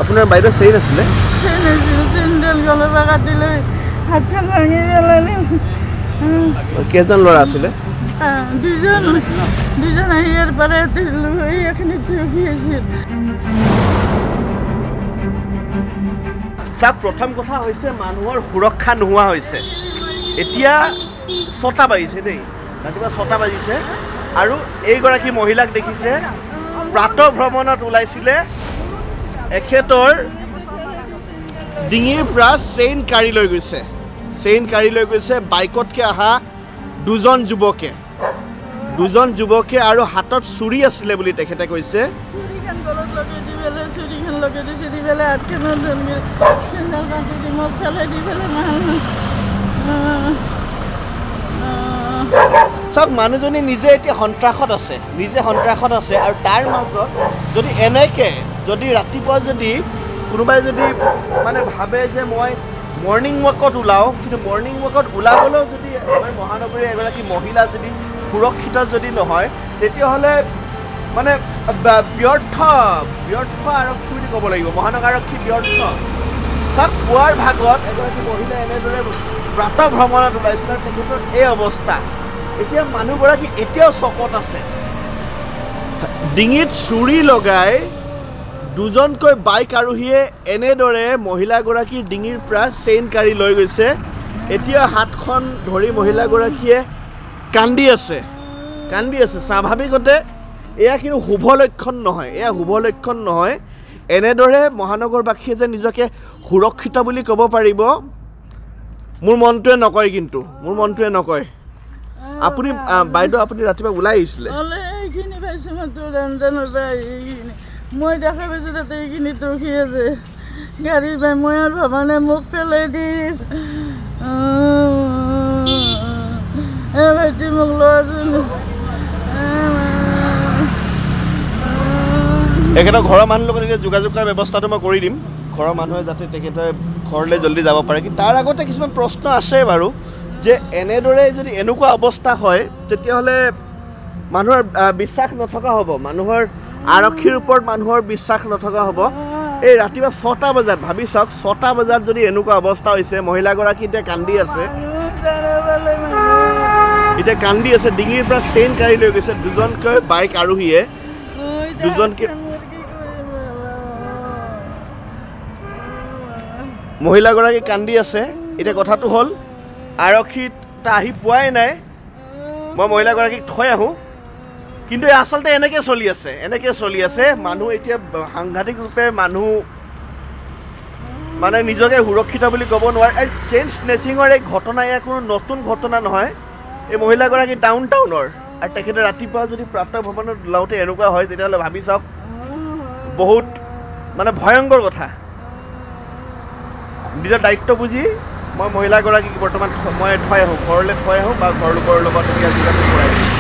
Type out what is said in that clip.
আপোনাৰ বাইদেউ চেইন আছিলে চেইনডাল গলৰ পৰা কাটি লৈ হাতখন ভাঙি পেলালে কেইজন ল'ৰা আছিলে দুজন আহি ইয়াৰ পৰা এইখিনিত ৰখি আছিল চাওক প্ৰথম কথা হৈছে মানুহৰ সুৰক্ষা নোহোৱা হৈছে এতিয়া 6টা বাজিছে দেই ৰাতিপুৱা 6টা বাজিছে আৰু এইগৰাকী মহিলাক দেখিছে প্ৰাতঃ ভ্ৰমণত ওলাইছিলে এখেতৰ ডিঙিৰ পৰা চেইন কাঢ়ি লৈ গৈছে বাইকতকৈ অহা দুজন যুৱকে আৰু হাতত চুৰি আছিলে বুলি তেখেতে কৈছে চুৰিখন গলত লগাই দি পেলাই চুৰিখন লগাই দিছে দি পেলাই হাতখনত চেইনডাল কাটি দি মোক পেলাই দি পেলাই চাওক মানুহজনী নিজে এতিয়া সন্ত্ৰাসত আছে আৰু তাৰ মাজত যদি এনেকৈ যদি ৰাতিপুৱা যদি কোনোবাই যদি মানে ভাবে যে মই মৰ্ণিং ৱাকত ওলাওঁ কিন্তু মৰ্ণিং ৱাকত ওলাবলৈও যদি আমাৰ মহানগৰীৰ এগৰাকী মহিলা যদি সুৰক্ষিত যদি নহয় তেতিয়াহ'লে মানে ব্যৰ্থ আৰক্ষী বুলি ক'ব লাগিব মহানগৰ আৰক্ষী ব্যৰ্থ চাওক পুৱাৰ ভাগত এগৰাকী মহিলা এনেদৰে প্ৰাতঃ ভ্ৰমণত ওলাইছিল আৰু তেখেতৰ এই অৱস্থা এতিয়া মানুহগৰাকী এতিয়াও চকত আছে ডিঙিত চুৰি লগাই দুজনকৈ বাইক আৰোহীয়ে এনেদৰে মহিলাগৰাকীৰ ডিঙিৰ পৰা চেইন কাঢ়ি লৈ গৈছে এতিয়া হাতখন ধৰি মহিলাগৰাকীয়ে কান্দি আছে স্বাভাৱিকতে এয়া কিন্তু শুভ লক্ষণ নহয় এনেদৰে মহানগৰবাসীয়ে যে নিজকে সুৰক্ষিত বুলি ক'ব পাৰিব মোৰ মনটোৱে নকয় আপুনি বাইদেউ আপুনি ৰাতিপুৱা ওলাই আহিছিলে এইখিনি পাইছোঁ মই দেখা পাইছোঁ তাতে এইখিনিত ৰখি আছে গাড়ী পাই মই আৰু ভবা নাই মোক পেলাই দিছ ভাইটি মোক লোৱাচোন এখেতৰ ঘৰৰ মানুহৰ লগত এতিয়া যোগাযোগ কৰাৰ ব্যৱস্থাটো মই কৰি দিম ঘৰৰ মানুহে যাতে তেখেতে ঘৰলৈ জল্দি যাব পাৰে কিন্তু তাৰ আগতে কিছুমান প্ৰশ্ন আছে বাৰু যে এনেদৰে যদি এনেকুৱা অৱস্থা হয় তেতিয়াহ'লে মানুহৰ বিশ্বাস নথকা হ'ব মানুহৰ আৰক্ষীৰ ওপৰত মানুহৰ বিশ্বাস নথকা হ'ব এই ৰাতিপুৱা 6টা বজাত ভাবি চাওক 6টা বজাত যদি এনেকুৱা অৱস্থা হৈছে মহিলাগৰাকী এতিয়া কান্দি আছে ডিঙিৰ পৰা চেইন কাঢ়ি লৈ গৈছে দুজনকৈ বাইক আৰোহীয়ে মহিলাগৰাকী কান্দি আছে এতিয়া কথাটো হ'ল আৰক্ষীত আহি পোৱাই নাই মই মহিলাগৰাকীক থৈ আহোঁ কিন্তু আচলতে এনেকৈ চলি আছে মানুহ এতিয়া সাংঘাতিক ৰূপে মানুহ মানে নিজকে সুৰক্ষিত বুলি ক'ব নোৱাৰে এই চেইন স্নেচিঙৰ এই ঘটনা এয়া কোনো নতুন ঘটনা নহয় এই মহিলাগৰাকী ডাউন টাউনৰ আৰু তেখেতে ৰাতিপুৱা যদি প্ৰাতঃ ভ্ৰমণত ওলাওঁতে এনেকুৱা হয় তেতিয়াহ'লে ভাবি চাওক বহুত মানে ভয়ংকৰ কথা নিজৰ দায়িত্ব বুজি মই মহিলাগৰাকীক বৰ্তমান মই থৈ আহোঁ ঘৰলৈ থৈ আহোঁ বা ঘৰ লোকৰ লগত যোগাযোগ কৰাই দিওঁ